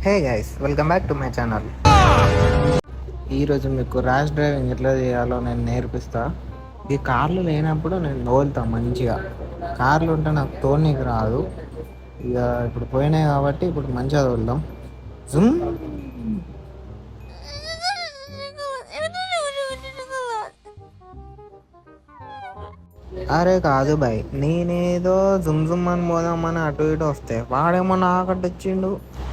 Hey guys, welcome back to my channel. ఈరోజు మీకు rash driving ఎట్లా చేయాలో నేను నేర్పిస్తా. ఈ కార్లు లేనప్పుడు నేను తోలుతా మంచిగా. కార్లు ఉంటే నాకు తోలనీకి రాదు. ఇక ఇప్పుడు పోయినాయి కాబట్టి ఇప్పుడు మంచిగా తోలుదాం. జుమ్. అరే కాదు బాయ్, నేనేదో జుమ్ జుమ్ అని పోదామని అటు ఇటు వస్తే వాడేమో నాకట్టు వచ్చిండు.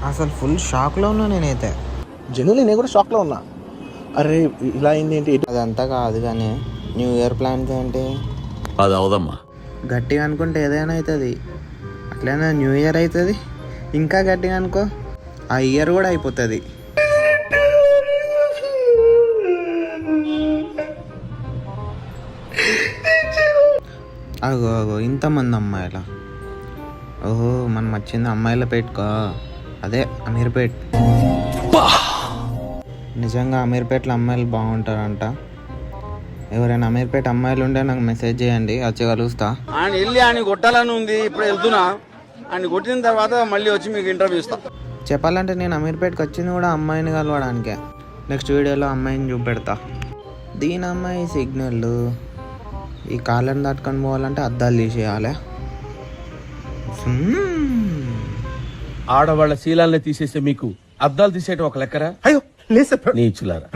అసలు ఫుల్ షాక్లో ఉన్నా నేనైతే. జనరల్లీ నేను కూడా షాక్లో ఉన్నా. అరే ఇలా అయింది ఏంటి? అదంతా కాదు కానీ న్యూ ఇయర్ ప్లాన్స్ ఏంటి? అది అవదమ్మా. గట్టిగా అనుకుంటే ఏదైనా అవుతుంది. అట్లనే న్యూ ఇయర్ అవుతుంది, ఇంకా గట్టిగా అనుకో ఆ ఇయర్ కూడా అయిపోతుంది. అగో అగో ఇంతమంది అమ్మాయిల. ఓహో మనం వచ్చింది అమ్మాయిల పెట్టుకో, అదే అమీర్పేట్. నిజంగా అమీర్పేటలో అమ్మాయిలు బాగుంటారంట. ఎవరైనా అమీర్పేట అమ్మాయిలు ఉంటే నాకు మెసేజ్ చేయండి, వచ్చి కలుస్తా. ఆయన వెళ్ళి ఆయన కొట్టాలని ఉంది, ఇప్పుడు వెళ్తున్నా. ఆయన కొట్టిన తర్వాత మళ్ళీ వచ్చి మీకు ఇంటర్వ్యూ ఇస్తా. చెప్పాలంటే నేను అమీర్పేటకి వచ్చింది కూడా అమ్మాయిని కలవడానికే. నెక్స్ట్ వీడియోలో అమ్మాయిని చూపెడతా. దీని అమ్మాయి సిగ్నల్. ఈ కాళ్ళని దాటుకొని పోవాలంటే అద్దాలు తీసేయాలి. ఆడవాళ్ళ శీలాల్ని తీసేసే మీకు అద్దాలు తీసేయటం ఒక లెక్కరా? అయ్యో లేదు నీచులారా.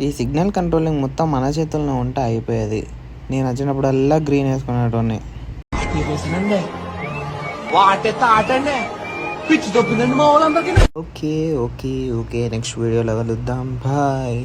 ఈ సిగ్నల్ కంట్రోలింగ్ మొత్తం మన చేతుల్లో ఉంటే అయిపోయేది. నేను వచ్చినప్పుడల్లా గ్రీన్ వేసుకునేటోని. ఓకే ఓకే ఓకే, నెక్స్ట్ వీడియోలో కలుద్దాం. బాయ్.